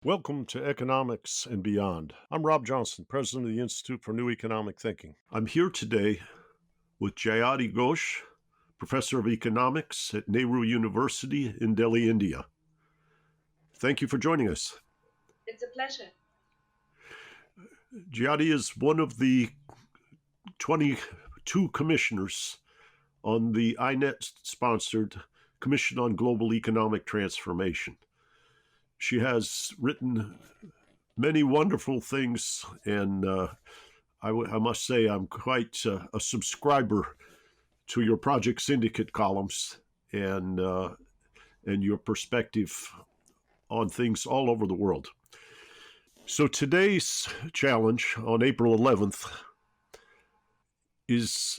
Welcome to Economics and Beyond. I'm Rob Johnson, president of the Institute for New Economic Thinking. I'm here today with Jayati Ghosh, professor of economics at Nehru University in Delhi, India. Thank you for joining us. It's a pleasure. Jayati is one of the 22 commissioners on the INET-sponsored Commission on Global Economic Transformation. She has written many wonderful things, and I must say I'm quite a subscriber to your Project Syndicate columns and your perspective on things all over the world. So today's challenge on April 11th is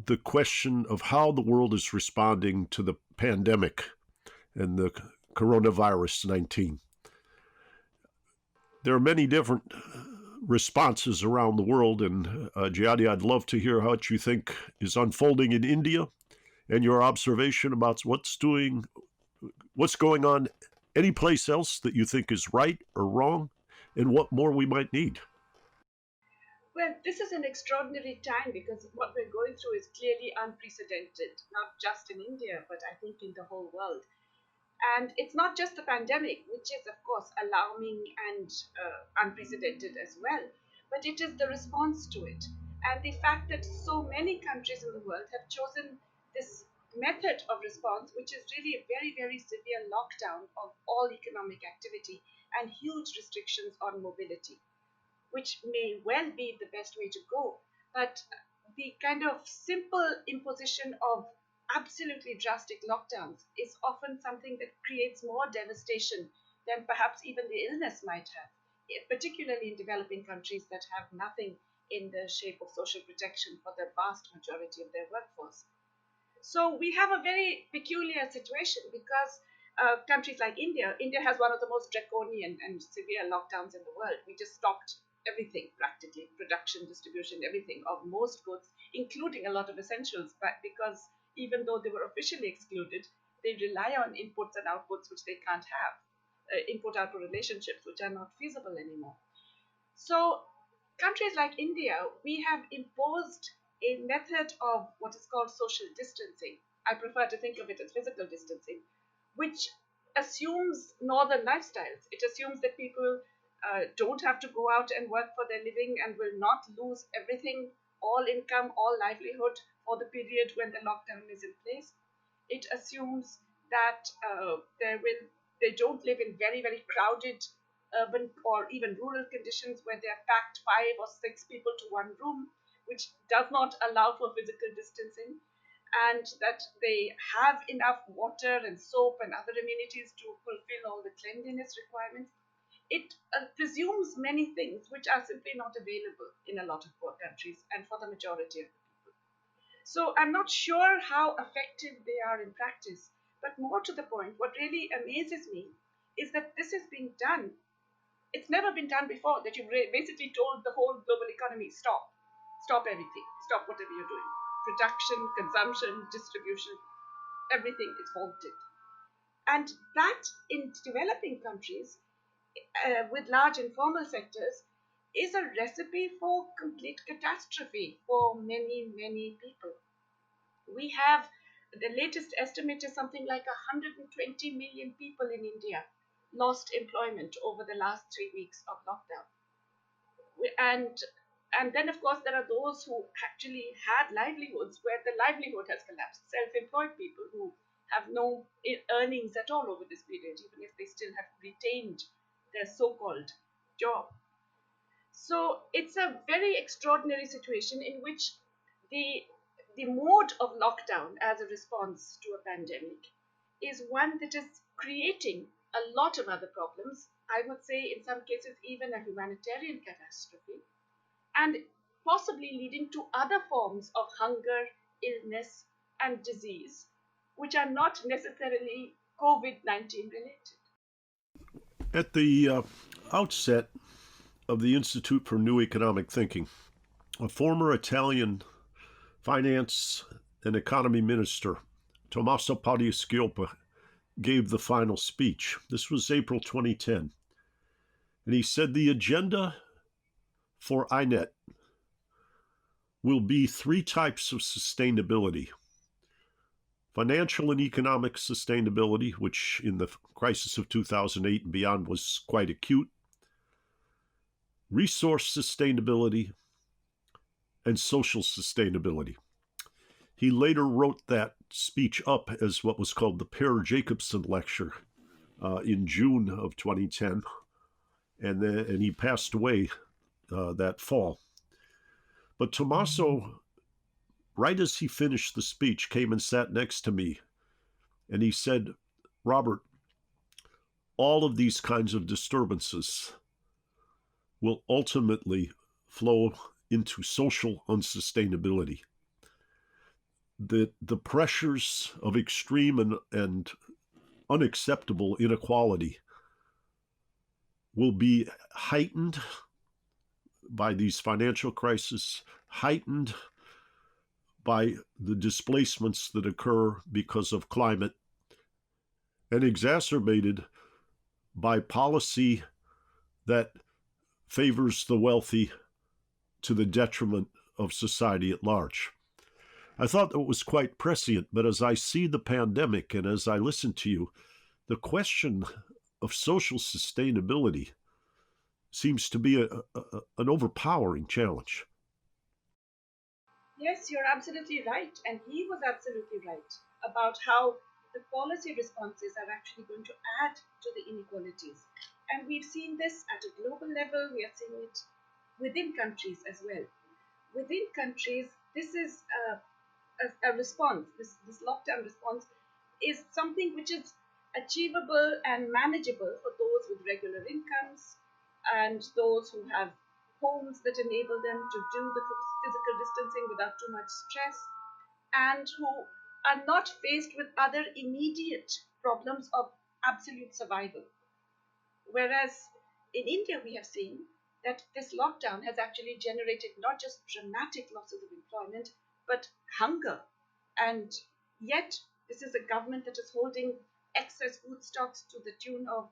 the question of how the world is responding to the pandemic and the coronavirus 19. There are many different responses around the world, and Jayati, I'd love to hear what you think is unfolding in India and your observation about what's going on any place else that you think is right or wrong, and what more we might need. Well, this is an extraordinary time because what we're going through is clearly unprecedented, not just in India, but I think in the whole world. And it's not just the pandemic, which is, of course, alarming and unprecedented as well, but it is the response to it. And the fact that so many countries in the world have chosen this method of response, which is really a very, very severe lockdown of all economic activity and huge restrictions on mobility, which may well be the best way to go. But the kind of simple imposition of absolutely drastic lockdowns is often something that creates more devastation than perhaps even the illness might have, particularly in developing countries that have nothing in the shape of social protection for the vast majority of their workforce. So we have a very peculiar situation because countries like India has one of the most draconian and severe lockdowns in the world. We just stopped everything practically, production, distribution, everything of most goods, including a lot of essentials, but because even though they were officially excluded, they rely on inputs and outputs which they can't have, input-output relationships which are not feasible anymore. So, countries like India, we have imposed a method of what is called social distancing. I prefer to think of it as physical distancing, which assumes northern lifestyles. It assumes that people don't have to go out and work for their living and will not lose everything, all income, all livelihood for the period when the lockdown is in place. It assumes that they don't live in very, very crowded urban or even rural conditions where they are packed 5 or 6 people to one room, which does not allow for physical distancing, and that they have enough water and soap and other amenities to fulfill all the cleanliness requirements. It presumes many things which are simply not available in a lot of poor countries and for the majority of the people. So I'm not sure how effective they are in practice, but more to the point, what really amazes me is that this is being done. It's never been done before, that you've basically told the whole global economy, stop everything, stop whatever you're doing. Production, consumption, distribution, everything is halted. And that in developing countries with large informal sectors is a recipe for complete catastrophe for many, many people. We have the latest estimate is something like 120 million people in India lost employment over the last 3 weeks of lockdown. And and then of course there are those who actually had livelihoods where the livelihood has collapsed, self-employed people who have no earnings at all over this period, even if they still have retained their so-called job. So it's a very extraordinary situation in which the the mode of lockdown as a response to a pandemic is one that is creating a lot of other problems. I would say in some cases even a humanitarian catastrophe, and possibly leading to other forms of hunger, illness, and disease, which are not necessarily COVID 19 related. At the outset of the Institute for New Economic Thinking, a former Italian finance and economy minister, Tommaso Padoa-Schioppa, gave the final speech. This was April 2010. And he said the agenda for INET will be three types of sustainability: financial and economic sustainability, which in the crisis of 2008 and beyond was quite acute, resource sustainability, and social sustainability. He later wrote that speech up as what was called the Per Jacobson Lecture in June of 2010, and he passed away that fall. But Tommaso, right as he finished the speech, came and sat next to me, and he said, "Robert, all of these kinds of disturbances will ultimately flow into social unsustainability. The pressures of extreme and unacceptable inequality will be heightened by these financial crises, heightened by the displacements that occur because of climate, and exacerbated by policy that favors the wealthy to the detriment of society at large." I thought that was quite prescient, but as I see the pandemic and as I listen to you, the question of social sustainability seems to be an overpowering challenge. Yes, you're absolutely right. And he was absolutely right about how the policy responses are actually going to add to the inequalities. And we've seen this at a global level, we are seeing it within countries as well. Within countries, this is a response, this lockdown response is something which is achievable and manageable for those with regular incomes and those who have homes that enable them to do the physical distancing without too much stress and who are not faced with other immediate problems of absolute survival. Whereas in India, we have seen that this lockdown has actually generated not just dramatic losses of employment, but hunger. And yet, this is a government that is holding excess food stocks to the tune of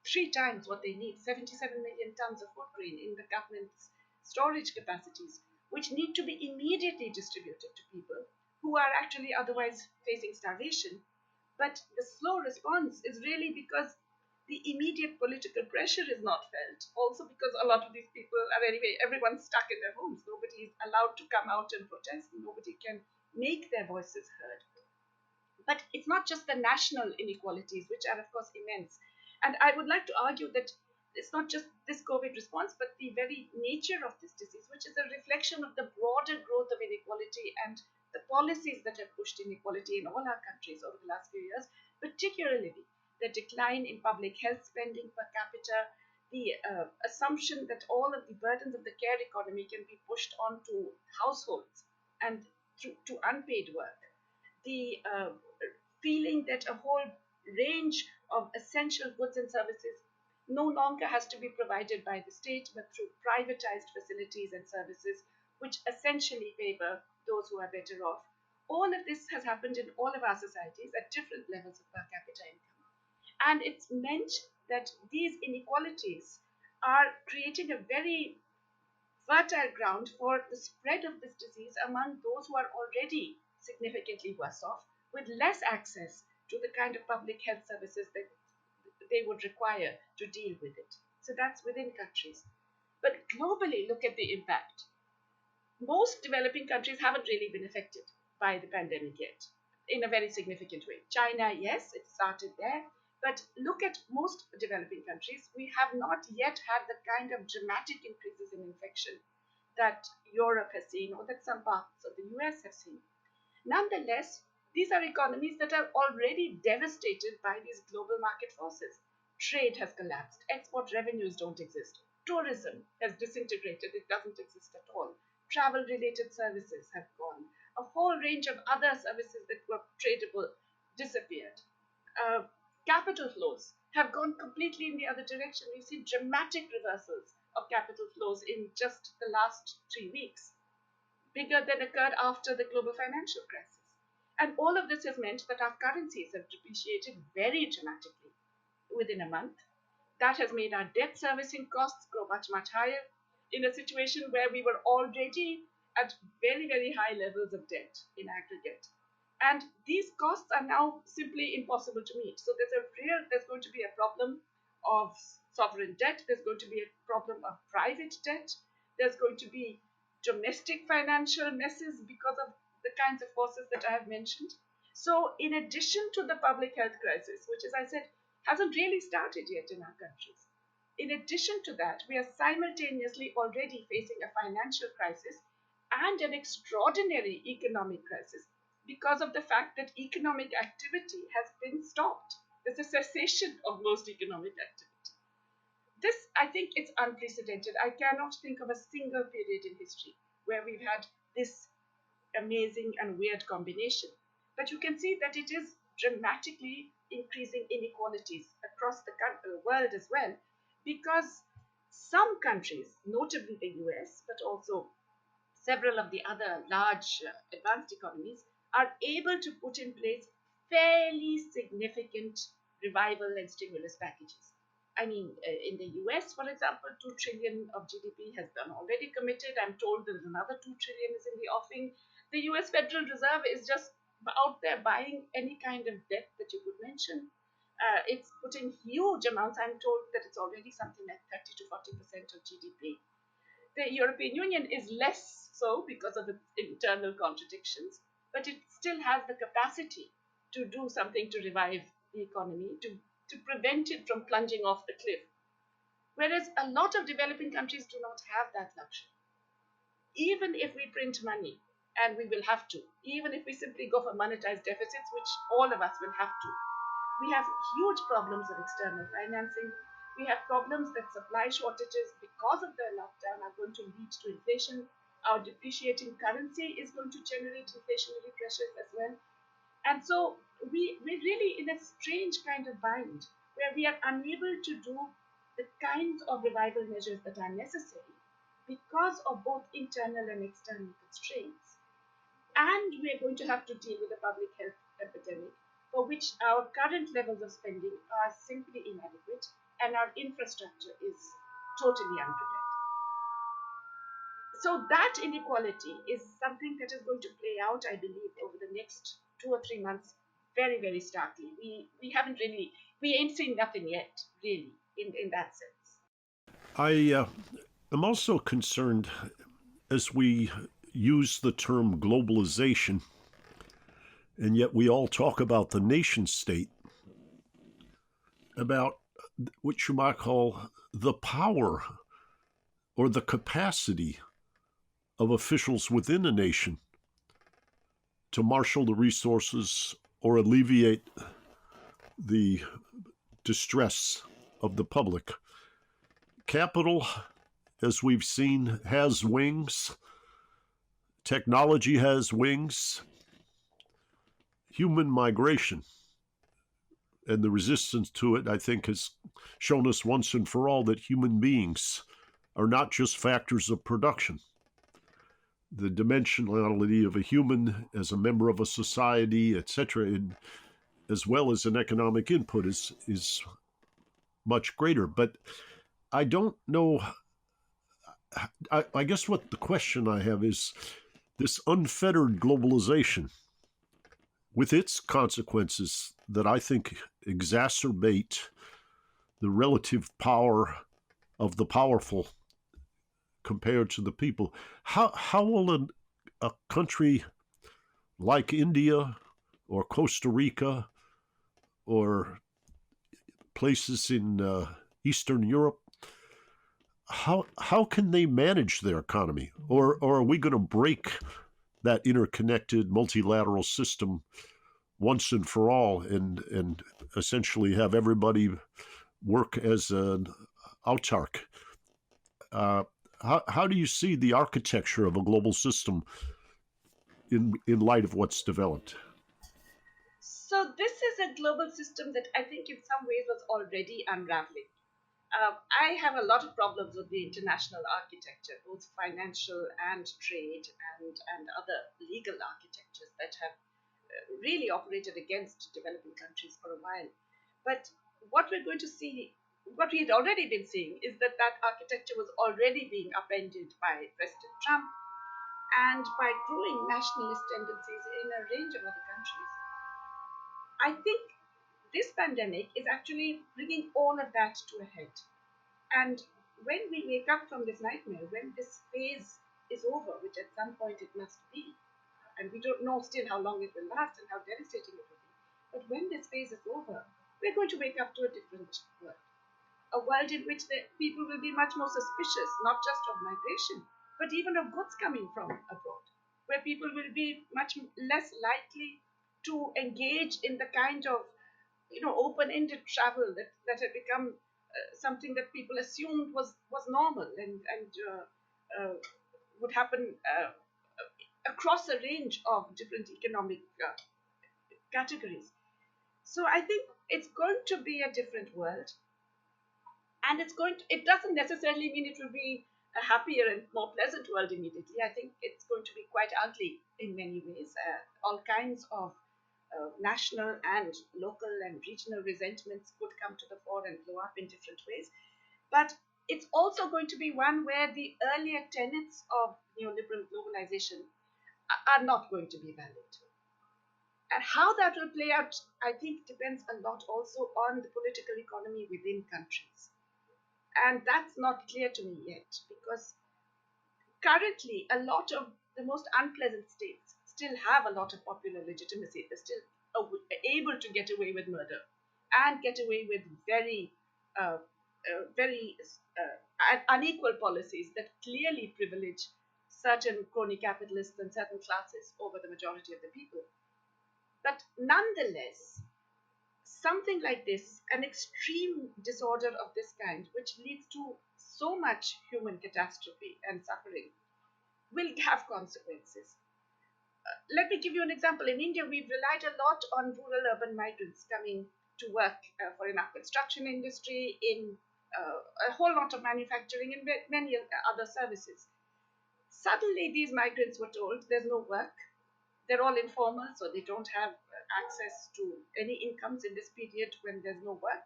three times what they need, 77 million tons of food grain in the government's storage capacities, which need to be immediately distributed to people who are actually otherwise facing starvation. But the slow response is really because the immediate political pressure is not felt. Also, because a lot of these people are anyway, everyone's stuck in their homes. Nobody is allowed to come out and protest. Nobody can make their voices heard. But it's not just the national inequalities, which are, of course, immense. And I would like to argue that it's not just this COVID response, but the very nature of this disease, which is a reflection of the broader growth of inequality and the policies that have pushed inequality in all our countries over the last few years, particularly the decline in public health spending per capita, the assumption that all of the burdens of the care economy can be pushed onto households and to unpaid work, the feeling that a whole range of essential goods and services no longer has to be provided by the state but through privatized facilities and services which essentially favor those who are better off. All of this has happened in all of our societies at different levels of per capita income. And it's meant that these inequalities are creating a very fertile ground for the spread of this disease among those who are already significantly worse off with less access to the kind of public health services that they would require to deal with it. So that's within countries. But globally, look at the impact. Most developing countries haven't really been affected by the pandemic yet in a very significant way. China, yes, it started there. But look at most developing countries, we have not yet had the kind of dramatic increases in infection that Europe has seen or that some parts of the US have seen. Nonetheless, these are economies that are already devastated by these global market forces. Trade has collapsed, export revenues don't exist, tourism has disintegrated, it doesn't exist at all. Travel related services have gone. A whole range of other services that were tradable disappeared. Uh, Capital flows have gone completely in the other direction. We've seen dramatic reversals of capital flows in just the last 3 weeks, bigger than occurred after the global financial crisis. And all of this has meant that our currencies have depreciated very dramatically within a month. That has made our debt servicing costs go much, much higher in a situation where we were already at very, very high levels of debt in aggregate. And these costs are now simply impossible to meet. So there's going to be a problem of sovereign debt, there's going to be a problem of private debt, there's going to be domestic financial messes because of the kinds of forces that I have mentioned. So, in addition to the public health crisis, which, as I said, hasn't really started yet in our countries, in addition to that, we are simultaneously already facing a financial crisis and an extraordinary economic crisis because of the fact that economic activity has been stopped. There's a cessation of most economic activity. This, I think, it's unprecedented. I cannot think of a single period in history where we've had this amazing and weird combination. But you can see that it is dramatically increasing inequalities across the world as well, because some countries, notably the US, but also several of the other large advanced economies, are able to put in place fairly significant revival and stimulus packages. I mean, in the US, for example, 2 trillion of GDP has been already committed. I'm told there's another 2 trillion is in the offing. The US Federal Reserve is just out there buying any kind of debt that you could mention. It's putting huge amounts. I'm told that it's already something like 30 to 40% of GDP. The European Union is less so because of its internal contradictions, but it still has the capacity to do something to revive the economy, to prevent it from plunging off the cliff. Whereas a lot of developing countries do not have that luxury. Even if we print money, and we will have to, even if we simply go for monetized deficits, which all of us will have to, we have huge problems of external financing. We have problems that supply shortages because of the lockdown are going to lead to inflation. Our depreciating currency is going to generate inflationary pressures as well. And so we're really in a strange kind of bind where we are unable to do the kinds of revival measures that are necessary because of both internal and external constraints. And we're going to have to deal with a public health epidemic for which our current levels of spending are simply inadequate and our infrastructure is totally unprepared. So that inequality is something that is going to play out, I believe, over the next 2 or 3 months very, very starkly. We haven't really, we ain't seen nothing yet, really, in that sense. I am also concerned as we use the term globalization, and yet we all talk about the nation state, about what you might call the power or the capacity of officials within a nation to marshal the resources or alleviate the distress of the public. Capital, as we've seen, has wings. Technology has wings. Human migration and the resistance to it, I think, has shown us once and for all that human beings are not just factors of production. The dimensionality of a human as a member of a society, etc., as well as an economic input, is much greater. But I don't know. I guess what the question I have is this unfettered globalization with its consequences that I think exacerbate the relative power of the powerful compared to the people. How will a country like India or Costa Rica or places in Eastern Europe, how can they manage their economy? Or are we going to break that interconnected multilateral system once and for all and essentially have everybody work as an autark? How do you see the architecture of a global system in light of what's developed? So this is a global system that I think in some ways was already unraveling. I have a lot of problems with the international architecture, both financial and trade and other legal architectures that have really operated against developing countries for a while. But what we're going to see what we had already been seeing is that that architecture was already being upended by President Trump and by growing nationalist tendencies in a range of other countries. I think this pandemic is actually bringing all of that to a head. And when we wake up from this nightmare, when this phase is over, which at some point it must be, and we don't know still how long it will last and how devastating it will be, but when this phase is over, we're going to wake up to a different world. A world in which the people will be much more suspicious, not just of migration, but even of goods coming from abroad, where people will be much less likely to engage in the kind of open-ended travel that had become something that people assumed was normal and would happen across a range of different economic categories. So I think it's going to be a different world, and it doesn't necessarily mean it will be a happier and more pleasant world immediately. I think it's going to be quite ugly in many ways. All kinds of national and local and regional resentments could come to the fore and blow up in different ways. But it's also going to be one where the earlier tenets of neoliberal globalization are not going to be valid. And how that will play out, I think, depends a lot also on the political economy within countries. And that's not clear to me yet, because currently a lot of the most unpleasant states still have a lot of popular legitimacy. They're still able to get away with murder and get away with very unequal policies that clearly privilege certain crony capitalists and certain classes over the majority of the people. But nonetheless, something like this, an extreme disorder of this kind, which leads to so much human catastrophe and suffering, will have consequences. Let me give you an example. In India, we've relied a lot on rural urban migrants coming to work for in our construction industry, in a whole lot of manufacturing, and many other services. Suddenly, these migrants were told there's no work. They're all informal, so they don't have access to any incomes in this period when there's no work.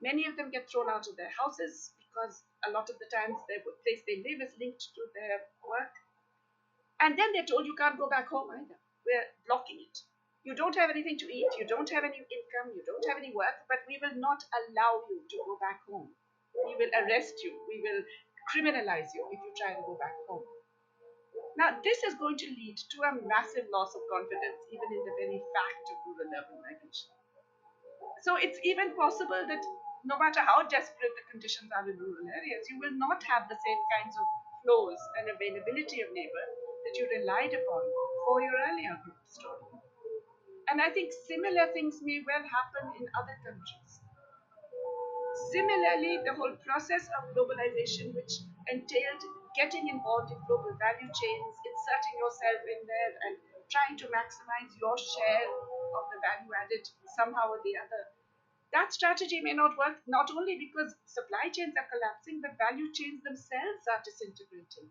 Many of them get thrown out of their houses because a lot of the times the place they live is linked to their work. And then they're told you can't go back home either. We're blocking it. You don't have anything to eat, you don't have any income, you don't have any work, but we will not allow you to go back home. We will arrest you, we will criminalize you if you try to go back home. Now, this is going to lead to a massive loss of confidence, even in the very fact of rural urban migration. So it's even possible that no matter how desperate the conditions are in rural areas, you will not have the same kinds of flows and availability of labor that you relied upon for your earlier growth story. And I think similar things may well happen in other countries. Similarly, the whole process of globalization, which entailed getting involved in global value chains, inserting yourself in there, and trying to maximize your share of the value added somehow or the other, that strategy may not work, not only because supply chains are collapsing, but value chains themselves are disintegrating.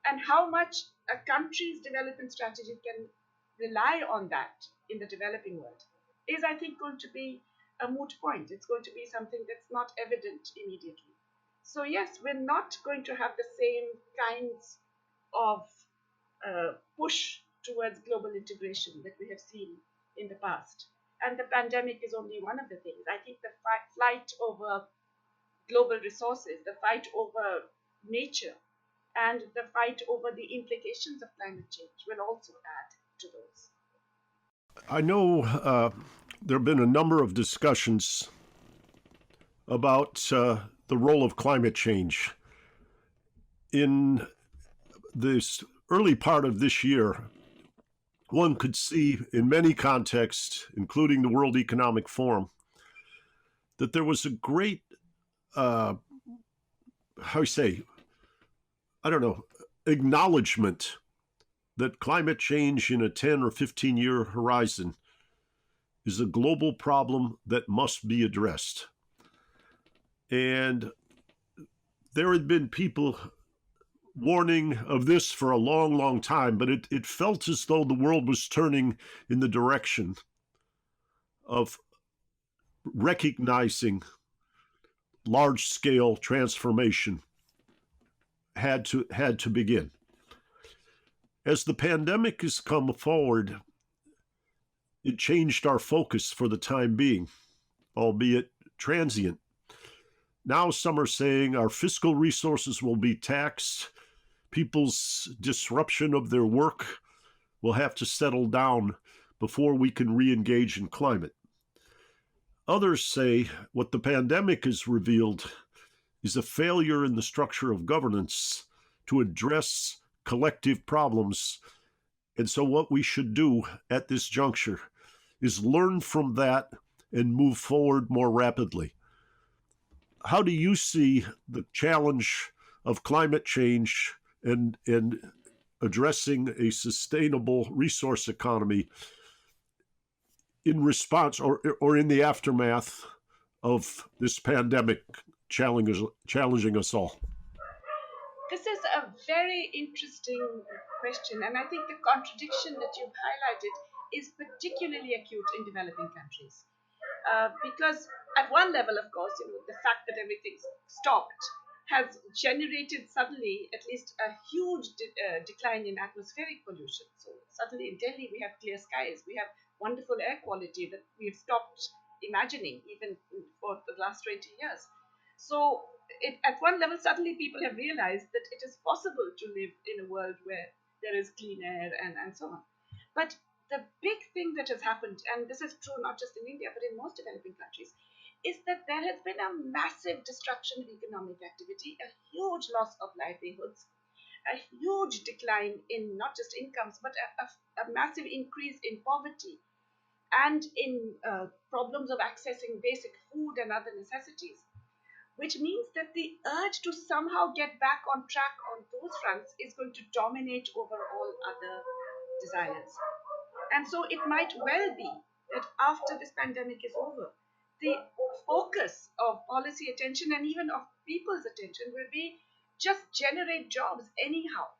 And how much a country's development strategy can rely on that in the developing world is, I think, going to be a moot point. It's going to be something that's not evident immediately. So, yes, we're not going to have the same kinds of push towards global integration that we have seen in the past. And the pandemic is only one of the things. I think the flight over global resources, the fight over nature, and the fight over the implications of climate change will also add to those. I know there have been a number of discussions about the role of climate change. In this early part of this year, one could see in many contexts, including the World Economic Forum, that there was a great, how you say, I don't know, acknowledgement that climate change in a 10 or 15-year horizon is a global problem that must be addressed. And there had been people warning of this for a long, long time, but it felt as though the world was turning in the direction of recognizing large scale transformation had to begin. As the pandemic has come forward, it changed our focus for the time being, albeit transient. Now, some are saying our fiscal resources will be taxed, people's disruption of their work will have to settle down before we can re engage in climate. Others say what the pandemic has revealed is a failure in the structure of governance to address collective problems. And so, what we should do at this juncture is learn from that and move forward more rapidly. How do you see the challenge of climate change and addressing a sustainable resource economy in response or in the aftermath of this pandemic challenging us all? This is a very interesting question, and I think the contradiction that you've highlighted is particularly acute in developing countries. Because at one level, of course, the fact that everything's stopped has generated suddenly at least a huge decline in atmospheric pollution. So suddenly in Delhi, we have clear skies, we have wonderful air quality that we've stopped imagining even for the last 20 years. So at one level, suddenly people have realized that it is possible to live in a world where there is clean air and so on. But the big thing that has happened, and this is true not just in India but in most developing countries, is that there has been a massive destruction of economic activity, a huge loss of livelihoods, a huge decline in not just incomes but a massive increase in poverty and in problems of accessing basic food and other necessities, which means that the urge to somehow get back on track on those fronts is going to dominate over all other desires. And so it might well be that after this pandemic is over, the focus of policy attention and even of people's attention will be just generate jobs anyhow,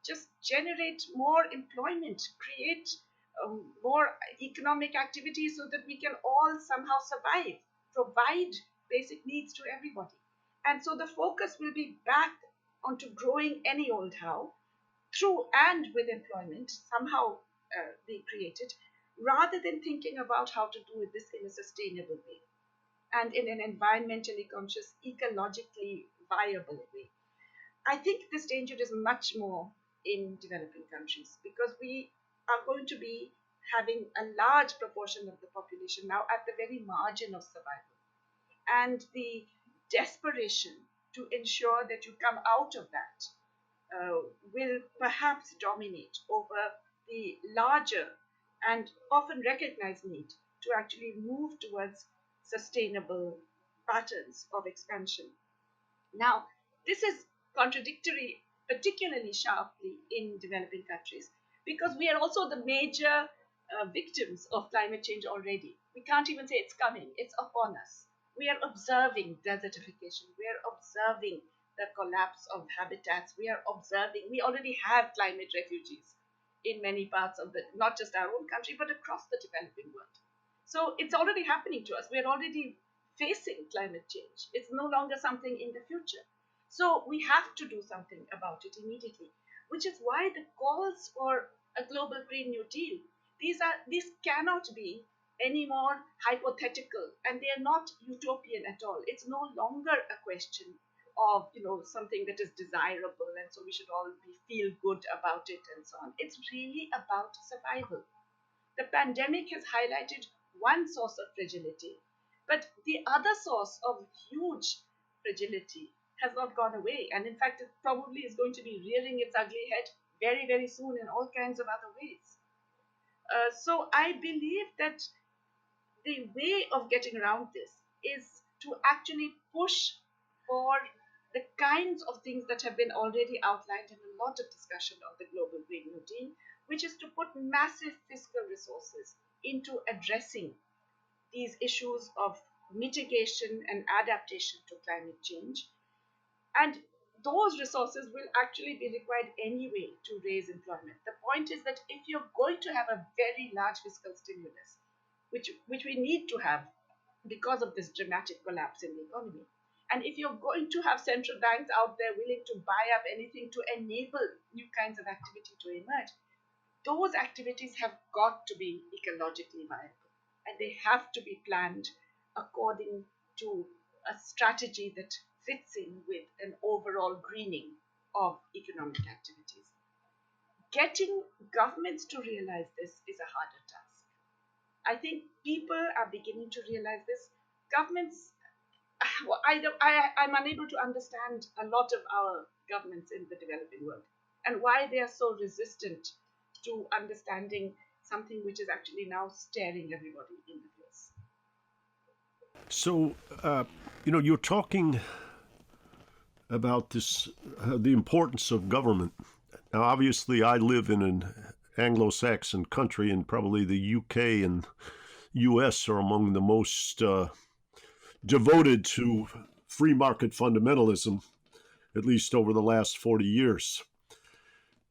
just generate more employment, create more economic activity so that we can all somehow survive, provide basic needs to everybody. And so the focus will be back onto growing any old how through and with employment somehow being created, rather than thinking about how to do this in a sustainable way and in an environmentally conscious, ecologically viable way. I think this danger is much more in developing countries because we are going to be having a large proportion of the population now at the very margin of survival. And the desperation to ensure that you come out of that will perhaps dominate over the larger and often recognized need to actually move towards sustainable patterns of expansion. Now, this is contradictory, particularly sharply in developing countries, because we are also the major victims of climate change already. We can't even say it's coming, it's upon us. We are observing desertification, we are observing the collapse of habitats, we are observing, we already have climate refugees in many parts of the, not just our own country, but across the developing world. So it's already happening to us. We're already facing climate change. It's no longer something in the future. So we have to do something about it immediately, which is why the calls for a global Green New Deal, these cannot be any more hypothetical, and they are not utopian at all. It's no longer a question of something that is desirable and so we should all feel good about it and so on. It's really about survival. The pandemic has highlighted one source of fragility, but the other source of huge fragility has not gone away. And in fact, it probably is going to be rearing its ugly head very, very soon in all kinds of other ways. So I believe that the way of getting around this is to actually push for the kinds of things that have been already outlined in a lot of discussion of the Global Green New Deal, which is to put massive fiscal resources into addressing these issues of mitigation and adaptation to climate change. And those resources will actually be required anyway to raise employment. The point is that if you're going to have a very large fiscal stimulus, which we need to have because of this dramatic collapse in the economy, And if you're going to have central banks out there willing to buy up anything to enable new kinds of activity to emerge, those activities have got to be ecologically viable, and they have to be planned according to a strategy that fits in with an overall greening of economic activities. Getting governments to realize this is a harder task. I think people are beginning to realize this. Governments, well, I'm unable to understand a lot of our governments in the developing world and why they are so resistant to understanding something which is actually now staring everybody in the face. So, you're talking about this, the importance of government. Now, obviously, I live in an Anglo-Saxon country, and probably the UK and US are among the most devoted to free market fundamentalism, at least over the last 40 years.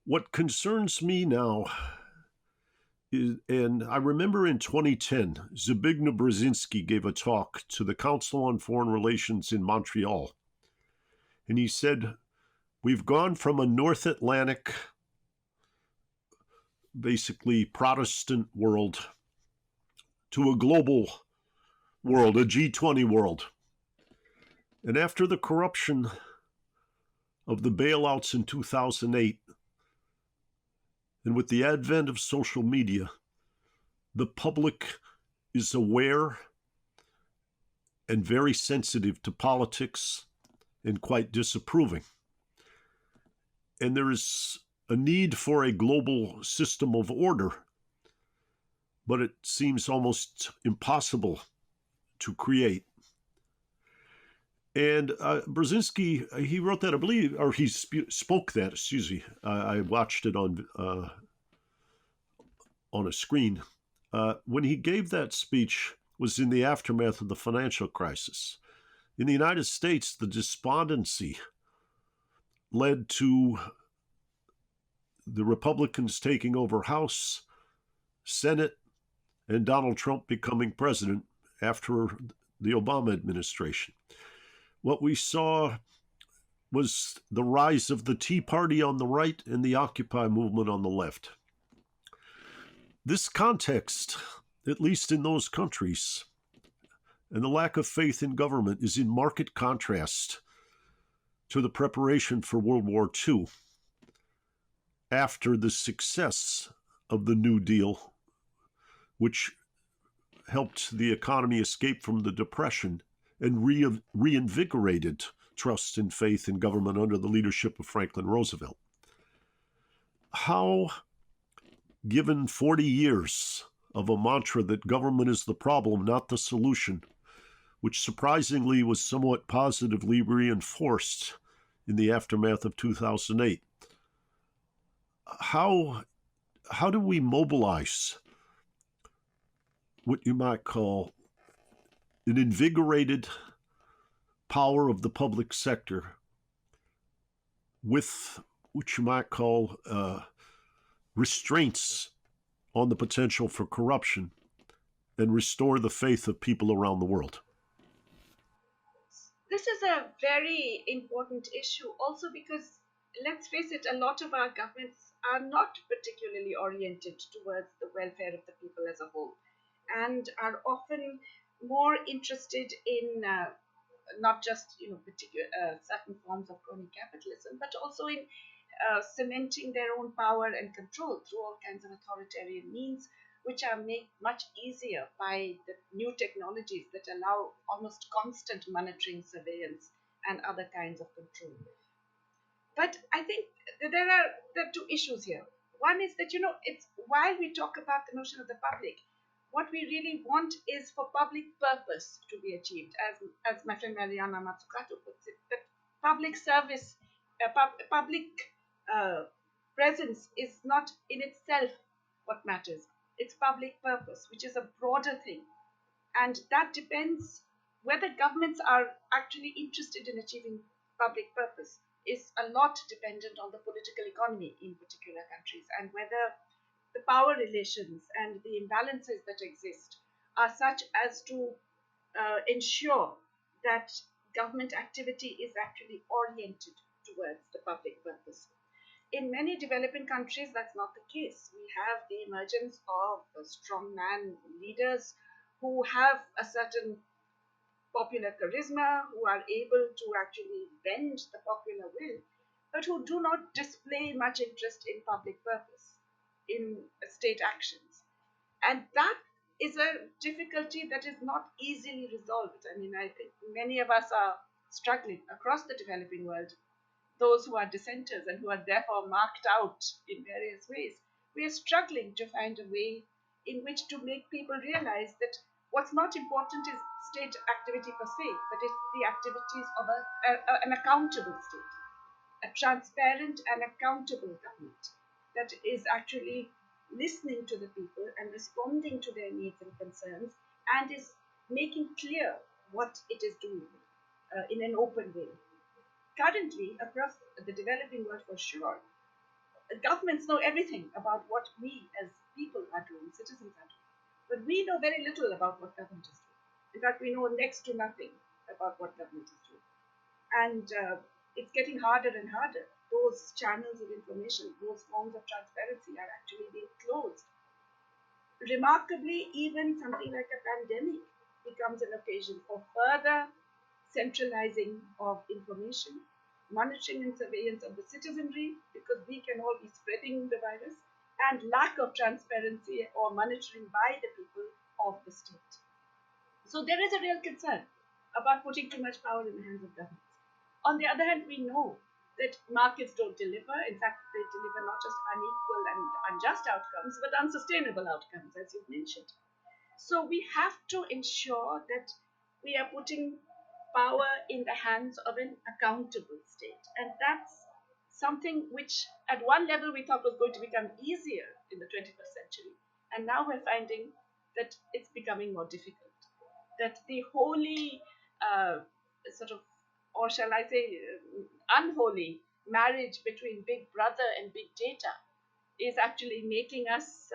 What concerns me now is, and I remember in 2010, Zbigniew Brzezinski gave a talk to the Council on Foreign Relations in Montreal. And he said, we've gone from a North Atlantic, basically Protestant world, to a global world, a G20 world. And after the corruption of the bailouts in 2008, and with the advent of social media, the public is aware and very sensitive to politics and quite disapproving. And there is a need for a global system of order, but it seems almost impossible to create. And Brzezinski, he wrote that, I believe, or he spoke that, excuse me. I watched it on a screen. When he gave that speech was in the aftermath of the financial crisis. In the United States, the despondency led to the Republicans taking over House, Senate, and Donald Trump becoming president after the Obama administration. What we saw was the rise of the Tea Party on the right and the Occupy movement on the left. This context, at least in those countries, and the lack of faith in government is in marked contrast to the preparation for World War II. After the success of the New Deal, which helped the economy escape from the Depression and reinvigorated trust and faith in government under the leadership of Franklin Roosevelt. How, given 40 years of a mantra that government is the problem, not the solution, which surprisingly was somewhat positively reinforced in the aftermath of 2008, how do we mobilize what you might call an invigorated power of the public sector with what you might call restraints on the potential for corruption and restore the faith of people around the world? This is a very important issue also because, let's face it, a lot of our governments are not particularly oriented towards the welfare of the people as a whole and are often more interested in not just particular certain forms of crony capitalism, but also in cementing their own power and control through all kinds of authoritarian means, which are made much easier by the new technologies that allow almost constant monitoring, surveillance, and other kinds of control. But I think there are two issues here. One is that it's while we talk about the notion of the public, what we really want is for public purpose to be achieved, as my friend Mariana Mazzucato puts it, that public service, public uh, presence is not in itself what matters. It's public purpose, which is a broader thing, and that depends whether governments are actually interested in achieving public purpose is a lot dependent on the political economy in particular countries and whether the power relations and the imbalances that exist are such as to ensure that government activity is actually oriented towards the public purpose. In many developing countries, that's not the case. We have the emergence of strongman leaders who have a certain popular charisma, who are able to actually bend the popular will, but who do not display much interest in public purpose, in state actions. And that is a difficulty that is not easily resolved. I mean, I think many of us are struggling across the developing world, those who are dissenters and who are therefore marked out in various ways. We are struggling to find a way in which to make people realize that what's not important is state activity per se, but it's the activities of an accountable state, a transparent and accountable government that is actually listening to the people and responding to their needs and concerns and is making clear what it is doing in an open way. Currently, across the developing world for sure, governments know everything about what we as people are doing, citizens are doing. But we know very little about what government is doing. In fact, we know next to nothing about what government is doing. And it's getting harder and harder. Those channels of information, those forms of transparency are actually being closed. Remarkably, even something like a pandemic becomes an occasion for further centralizing of information, monitoring and surveillance of the citizenry, because we can all be spreading the virus, and lack of transparency or monitoring by the people of the state. So there is a real concern about putting too much power in the hands of governments. On the other hand, we know that markets don't deliver. In fact, they deliver not just unequal and unjust outcomes, but unsustainable outcomes, as you've mentioned. So we have to ensure that we are putting power in the hands of an accountable state. And that's something which, at one level, we thought was going to become easier in the 21st century. And now we're finding that it's becoming more difficult. That the holy, sort of, or shall I say, unholy marriage between big brother and big data is actually making us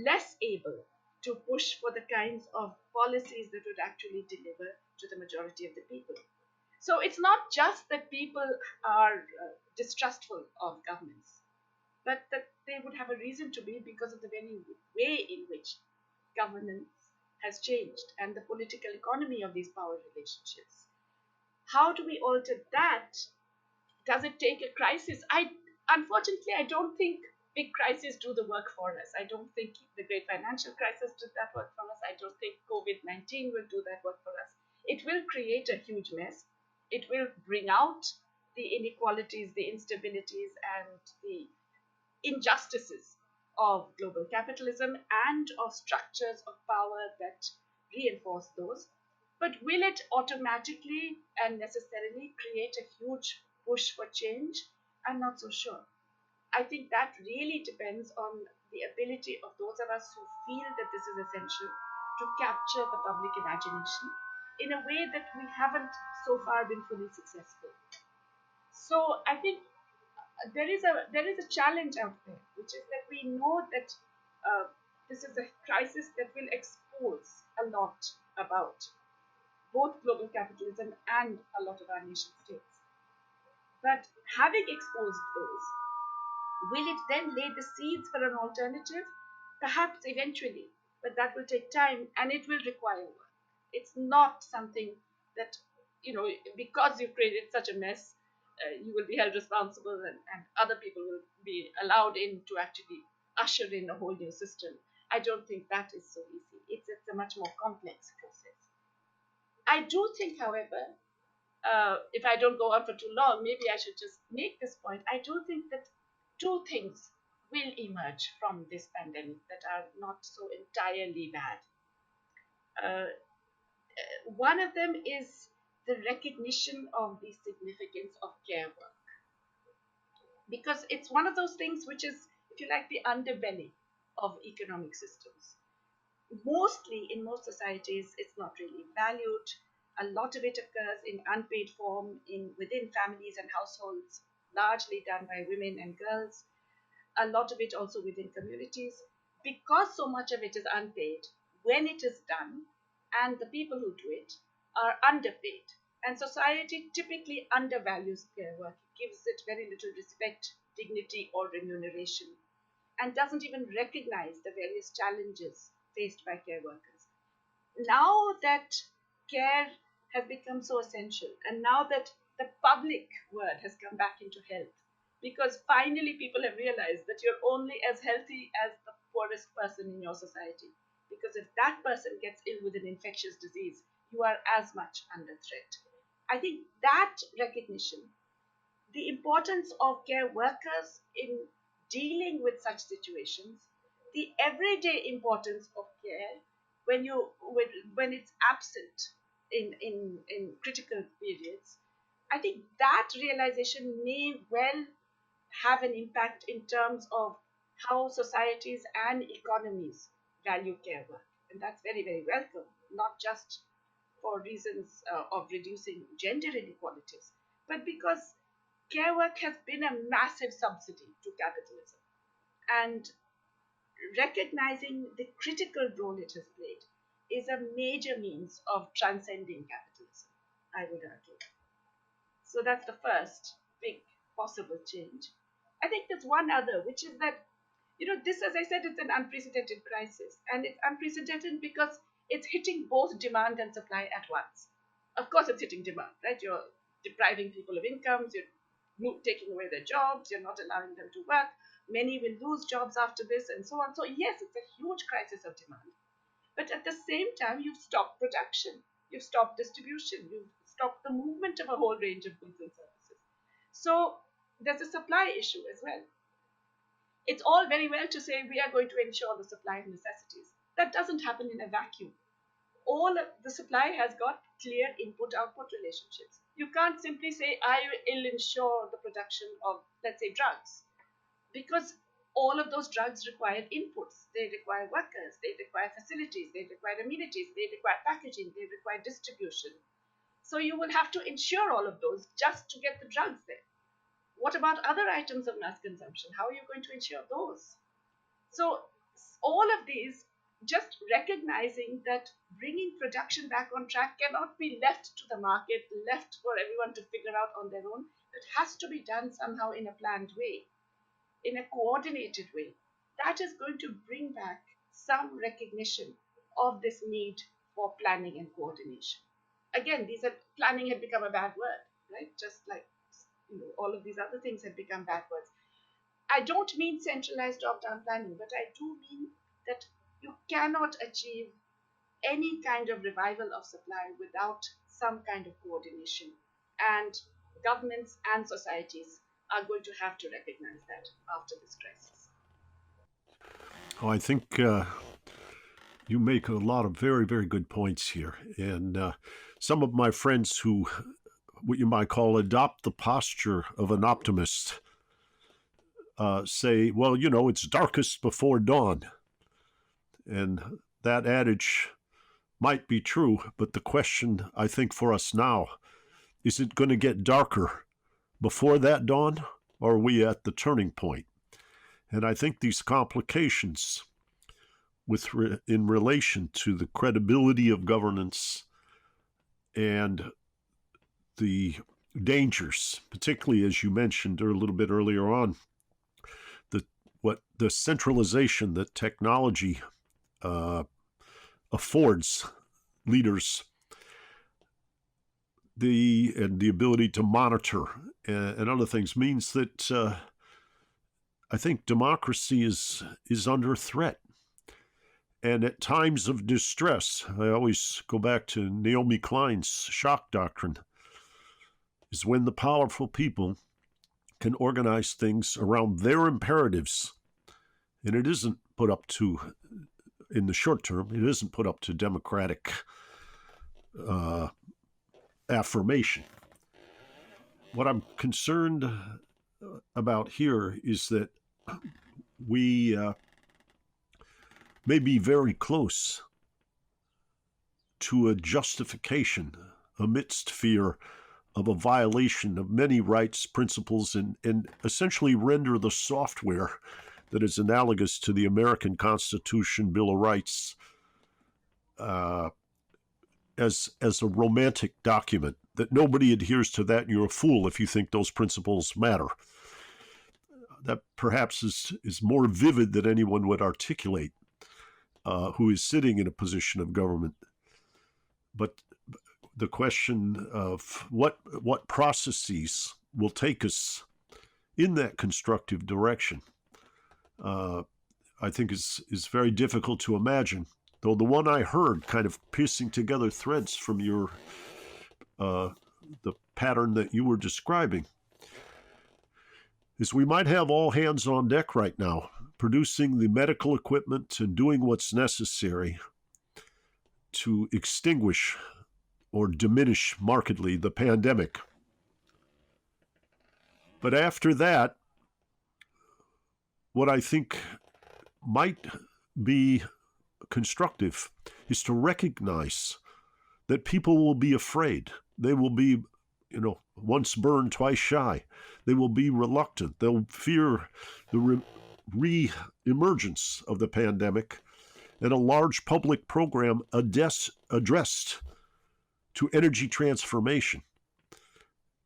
less able to push for the kinds of policies that would actually deliver to the majority of the people. So it's not just that people are distrustful of governments, but that they would have a reason to be because of the very way in which governance has changed and the political economy of these power relationships. How do we alter that? Does it take a crisis? Unfortunately, I don't think big crises do the work for us. I don't think the great financial crisis did that work for us. I don't think COVID-19 will do that work for us. It will create a huge mess. It will bring out the inequalities, the instabilities, and the injustices of global capitalism and of structures of power that reinforce those. But will it automatically and necessarily create a huge push for change? I'm not so sure. I think that really depends on the ability of those of us who feel that this is essential to capture the public imagination in a way that we haven't so far been fully successful. So I think there is a challenge out there, which is that we know that this is a crisis that will expose a lot about both global capitalism and a lot of our nation states. But having exposed those, will it then lay the seeds for an alternative? Perhaps eventually, but that will take time and it will require work. It's not something that, because you've created such a mess, you will be held responsible and other people will be allowed in to actually usher in a whole new system. I don't think that is so easy. It's a much more complex process. I do think, however, if I don't go on for too long, maybe I should just make this point. I do think that two things will emerge from this pandemic that are not so entirely bad. Uh, One of them is the recognition of the significance of care work, because it's one of those things which is, if you like, the underbelly of economic systems. Mostly in most societies, it's not really valued. A lot of it occurs in unpaid form within families and households, largely done by women and girls. A lot of it also within communities. Because so much of it is unpaid, when it is done, and the people who do it are underpaid And society typically undervalues care work, gives it very little respect, dignity, or remuneration, and doesn't even recognize the various challenges faced by care workers. Now that care has become so essential, and now that the public word has come back into health, because finally people have realized that you're only as healthy as the poorest person in your society. Because if that person gets ill with an infectious disease, you are as much under threat. I think that recognition, the importance of care workers in dealing with such situations, the everyday importance of care when it's absent in critical periods. I think that realization may well have an impact in terms of how societies and economies value care work. And that's very, very welcome, not just for reasons of reducing gender inequalities, but because care work has been a massive subsidy to capitalism. And recognizing the critical role it has played is a major means of transcending capitalism, I would argue. So that's the first big possible change. I think there's one other, which is that, this, as I said, it's an unprecedented crisis. And it's unprecedented because it's hitting both demand and supply at once. Of course, it's hitting demand, right? You're depriving people of incomes, you're taking away their jobs, you're not allowing them to work. Many will lose jobs after this, and so on. So, yes, it's a huge crisis of demand. But at the same time, you've stopped production, you've stopped distribution, you've stopped the movement of a whole range of goods and services. So, there's a supply issue as well. It's all very well to say we are going to ensure the supply of necessities. That doesn't happen in a vacuum. All of the supply has got clear input output relationships. You can't simply say, I will ensure the production of, let's say, drugs, because all of those drugs require inputs. They require workers, they require facilities, they require amenities, they require packaging, they require distribution. So you will have to ensure all of those just to get the drugs there. What about other items of mass consumption? How are you going to ensure those? So, all of these, just recognizing that bringing production back on track cannot be left to the market, left for everyone to figure out on their own. It has to be done somehow in a planned way, in a coordinated way. That is going to bring back some recognition of this need for planning and coordination. Again, planning had become a bad word, right? Just like all of these other things had become bad words. I don't mean centralized top-down planning, but I do mean that you cannot achieve any kind of revival of supply without some kind of coordination. And governments and societies are going to have to recognize that after this crisis. Oh, I think you make a lot of very, very good points here. And some of my friends who, what you might call, adopt the posture of an optimist say, well, it's darkest before dawn. And that adage might be true, but the question, I think, for us now, is it going to get darker before that dawn, or are we at the turning point? And I think these complications in relation to the credibility of governance and the dangers, particularly as you mentioned a little bit earlier on, the centralization that technology affords leaders, the ability to monitor and other things, means that I think democracy is under threat. And at times of distress, I always go back to Naomi Klein's shock doctrine, is when the powerful people can organize things around their imperatives. And it isn't put up to, in the short term, it isn't put up to democratic affirmation. What I'm concerned about here is that we may be very close to a justification amidst fear of a violation of many rights, principles, and essentially render the software that is analogous to the American Constitution, Bill of Rights, as a romantic document that nobody adheres to that, and you're a fool if you think those principles matter. That perhaps is more vivid than anyone would articulate who is sitting in a position of government. But the question of what processes will take us in that constructive direction, I think is very difficult to imagine. Though the one I heard, kind of piecing together threads from your the pattern that you were describing, is we might have all hands on deck right now, producing the medical equipment and doing what's necessary to extinguish or diminish markedly the pandemic. But after that, what I think might be constructive is to recognize that people will be afraid. They will be, once burned, twice shy. They will be reluctant. They'll fear the re-emergence of the pandemic, and a large public program addressed to energy transformation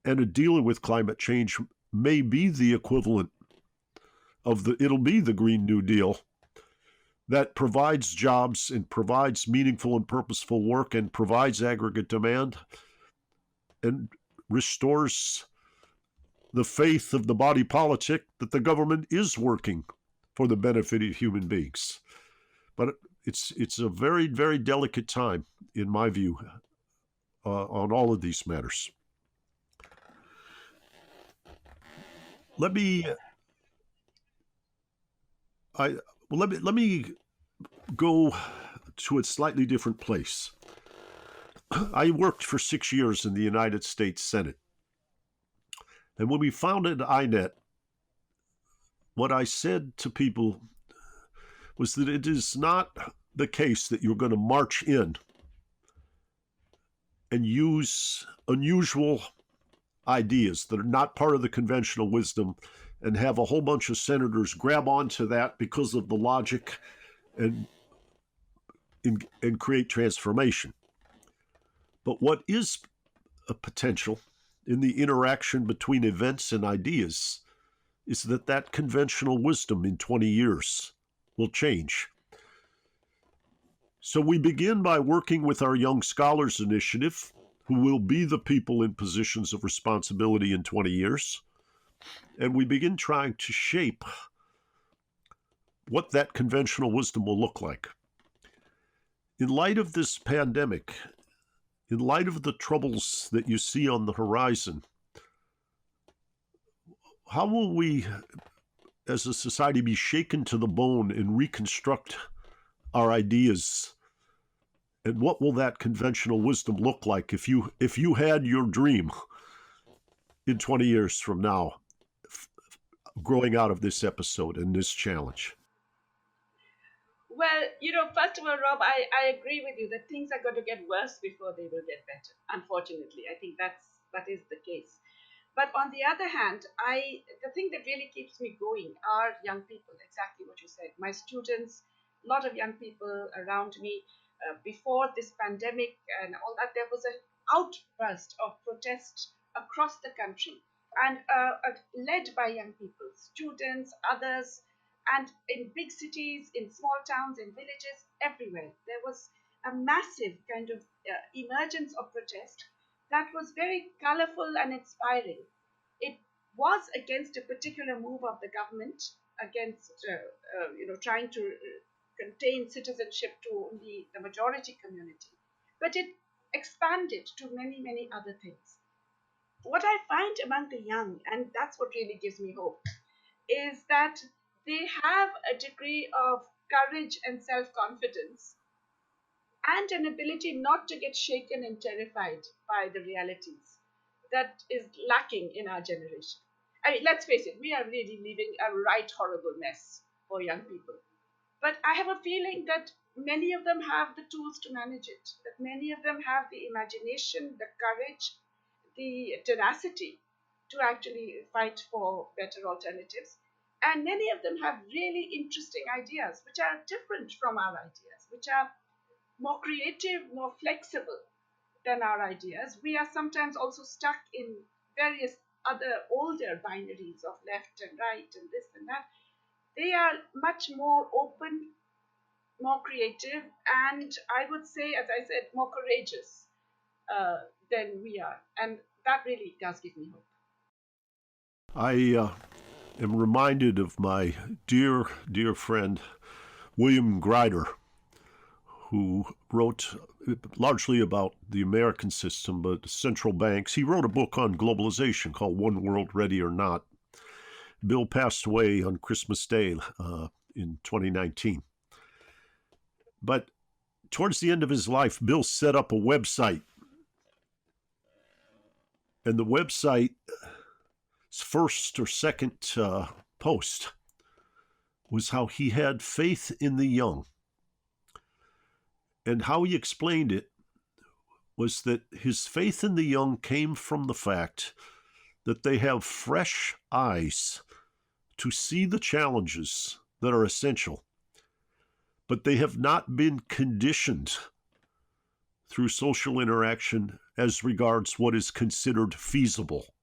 and a dealing with climate change may be the equivalent of it'll be the Green New Deal that provides jobs and provides meaningful and purposeful work and provides aggregate demand and restores the faith of the body politic that the government is working for the benefit of human beings. But it's a very, very delicate time, in my view, on all of these matters. Let me go to a slightly different place. I worked for 6 years in the United States Senate. And when we founded INET, what I said to people was that it is not the case that you're going to march in and use unusual ideas that are not part of the conventional wisdom and have a whole bunch of senators grab onto that because of the logic and create transformation. But what is a potential in the interaction between events and ideas is that conventional wisdom in 20 years will change. So we begin by working with our Young Scholars Initiative, who will be the people in positions of responsibility in 20 years. And we begin trying to shape what that conventional wisdom will look like. In light of this pandemic, in light of the troubles that you see on the horizon, how will we, as a society, be shaken to the bone and reconstruct our ideas? And what will that conventional wisdom look like if you had your dream in 20 years from now, growing out of this episode and this challenge? Well, first of all, Rob, I agree with you that things are going to get worse before they will get better. Unfortunately, I think that is the case. But on the other hand, the thing that really keeps me going are young people. Exactly what you said. My students, a lot of young people around me. Before this pandemic and all that, there was an outburst of protest across the country, and led by young people, students, others, and in big cities, in small towns, in villages, everywhere. There was a massive kind of emergence of protest that was very colorful and inspiring. It was against a particular move of the government, against trying to contain citizenship to only the majority community, but it expanded to many, many other things. What I find among the young, and that's what really gives me hope, is that they have a degree of courage and self confidence and an ability not to get shaken and terrified by the realities that is lacking in our generation. I mean, let's face it, we are really living a right horrible mess for young people. But I have a feeling that many of them have the tools to manage it, that many of them have the imagination, the courage, the tenacity to actually fight for better alternatives. And many of them have really interesting ideas, which are different from our ideas, which are more creative, more flexible. than our ideas. We are sometimes also stuck in various other older binaries of left and right and this and that. They are much more open, more creative, and I would say, as I said, more courageous than we are. And that really does give me hope. I am reminded of my dear, dear friend, William Grider, who wrote largely about the American system, but central banks. He wrote a book on globalization called One World, Ready or Not. Bill passed away on Christmas Day in 2019. But towards the end of his life, Bill set up a website. And the website's first or second post was how he had faith in the young. And how he explained it was that his faith in the young came from the fact that they have fresh eyes to see the challenges that are essential, but they have not been conditioned through social interaction as regards what is considered feasible.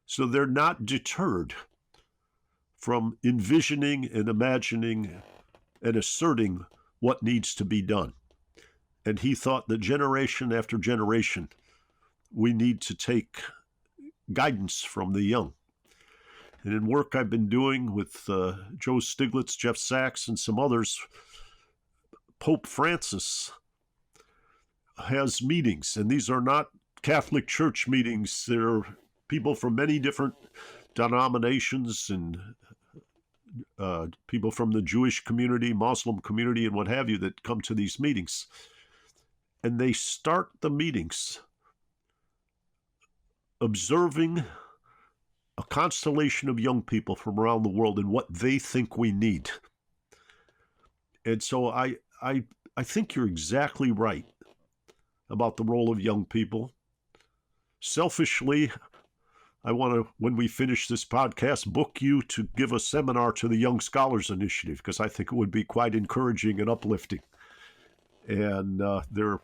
So they're not deterred from envisioning and imagining and asserting what needs to be done. And he thought that generation after generation, we need to take guidance from the young. And in work I've been doing with Joe Stiglitz, Jeff Sachs, and some others, Pope Francis has meetings, and these are not Catholic Church meetings. They're people from many different denominations and people from the Jewish community, Muslim community, and what have you that come to these meetings. And they start the meetings observing a constellation of young people from around the world and what they think we need. And so I think you're exactly right about the role of young people. Selfishly, I want to, when we finish this podcast, book you to give a seminar to the Young Scholars Initiative, because I think it would be quite encouraging and uplifting. And there are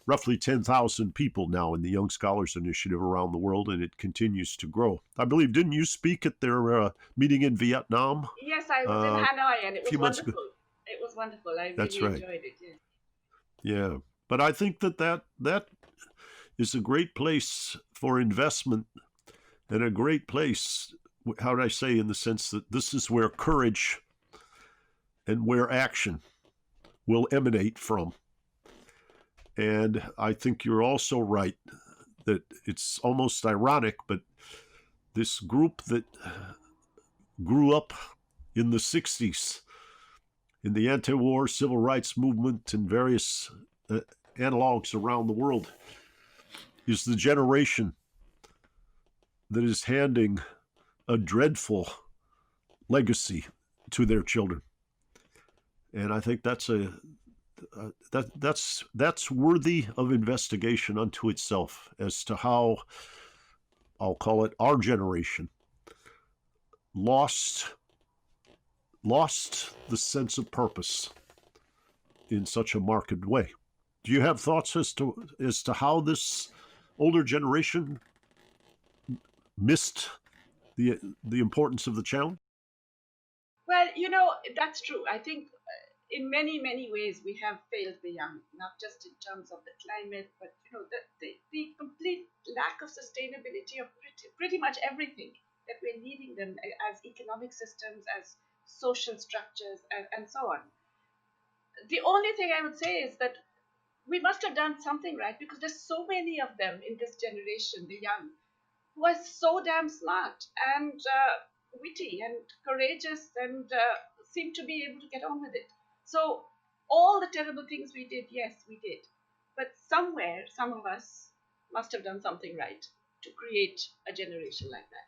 roughly 10,000 people now in the Young Scholars Initiative around the world, and it continues to grow. I believe, didn't you speak at their meeting in Vietnam? Yes, I was in Hanoi, and it was wonderful. Ago. It was wonderful. I That's really right. enjoyed it. Yeah. Yeah, but I think that is a great place for investment, and a great place, how do I say, in the sense that this is where courage and where action will emanate from. And I think you're also right that it's almost ironic, but this group that grew up in the 60s in the anti-war civil rights movement and various analogs around the world is the generation that is handing a dreadful legacy to their children. And I think that's that's worthy of investigation unto itself as to how, I'll call it, our generation lost the sense of purpose in such a marked way. Do you have thoughts as to how this older generation missed the importance of the challenge? Well, that's true. I think in many, many ways we have failed the young, not just in terms of the climate, but the complete lack of sustainability of pretty much everything that we're leaving them as economic systems, as social structures, and so on. The only thing I would say is that we must have done something right, because there's so many of them in this generation, the young, who are so damn smart and witty and courageous and seem to be able to get on with it. So all the terrible things we did, yes, we did. But somewhere, some of us must have done something right to create a generation like that.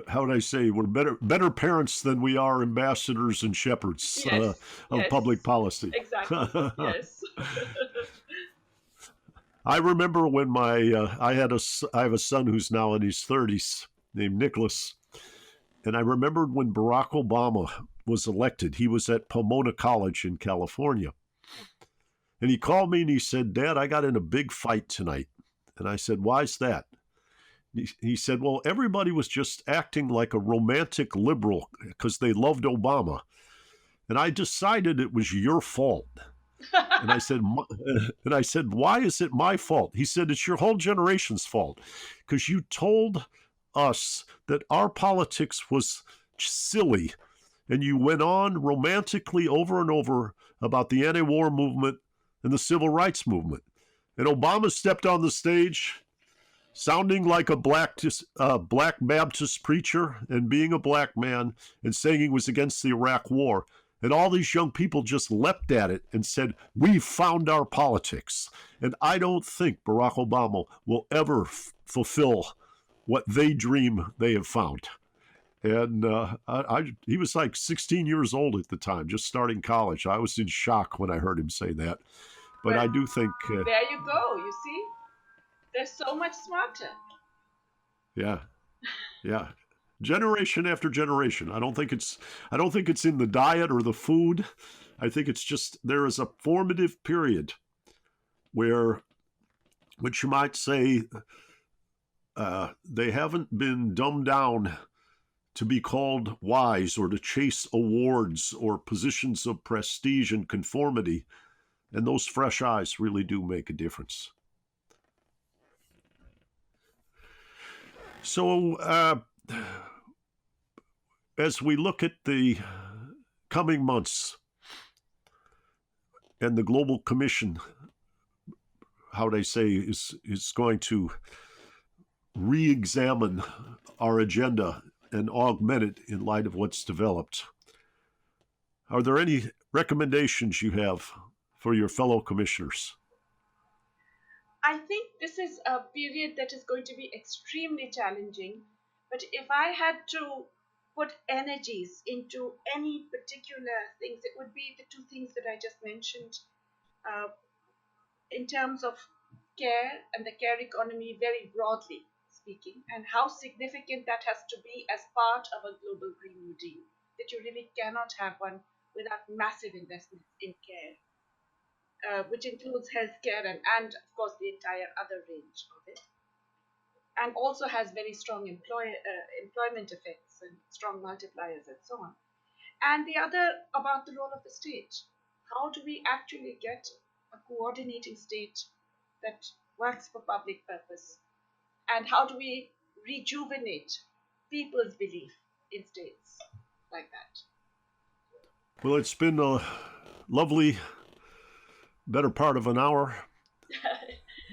How would I say? We're better parents than we are ambassadors and shepherds Yes, of yes, public policy. Exactly. Yes. I remember when I have a son who's now in his 30s named Nicholas, and I remembered when Barack Obama was elected. He was at Pomona College in California, And he called me and he said, Dad, I got in a big fight tonight. And I said, why's that? He said, well, everybody was just acting like a romantic liberal because they loved Obama. And I decided it was your fault. And I said, why is it my fault? He said, it's your whole generation's fault because you told us that our politics was silly. And you went on romantically over and over about the anti-war movement and the civil rights movement. And Obama stepped on the stage sounding like a black Baptist preacher and being a black man and saying he was against the Iraq War. And all these young people just leapt at it and said, we've found our politics. And I don't think Barack Obama will ever fulfill what they dream they have found. And he was like 16 years old at the time, just starting college. I was in shock when I heard him say that. But Well, I do think... there you go, you see? They're so much smarter. Yeah. Generation after generation. I don't think it's in the diet or the food. I think it's just there is a formative period where, which you might say, they haven't been dumbed down to be called wise or to chase awards or positions of prestige and conformity. And those fresh eyes really do make a difference. So, as we look at the coming months and the Global Commission, how they say, is going to re-examine our agenda and augment it in light of what's developed, are there any recommendations you have for your fellow commissioners? I think this is a period that is going to be extremely challenging. But if I had to put energies into any particular things, it would be the two things that I just mentioned uh, in terms of care and the care economy, very broadly speaking, and how significant that has to be as part of a global Green New Deal. That you really cannot have one without massive investments in care. Which includes healthcare and of course the entire other range of it, and also has very strong employment effects and strong multipliers and so on. And the other about the role of the state. How do we actually get a coordinating state that works for public purpose? And how do we rejuvenate people's belief in states like that? Well, it's been a lovely better part of an hour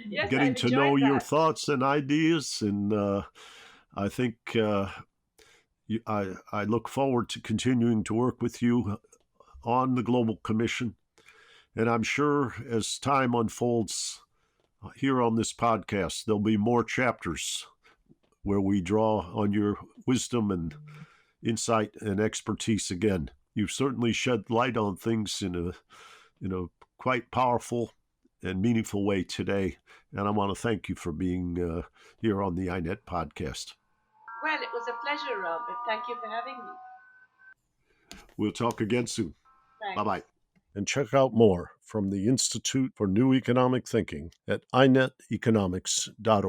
Yes, getting I've to know enjoyed your that. thoughts and ideas. And I think I look forward to continuing to work with you on the Global Commission. And I'm sure as time unfolds here on this podcast, there'll be more chapters where we draw on your wisdom and insight and expertise again. You've certainly shed light on things in a quite powerful and meaningful way today. And I want to thank you for being here on the INET podcast. Well, it was a pleasure, Robert. Thank you for having me. We'll talk again soon. Thanks. Bye-bye. And check out more from the Institute for New Economic Thinking at ineteconomics.org.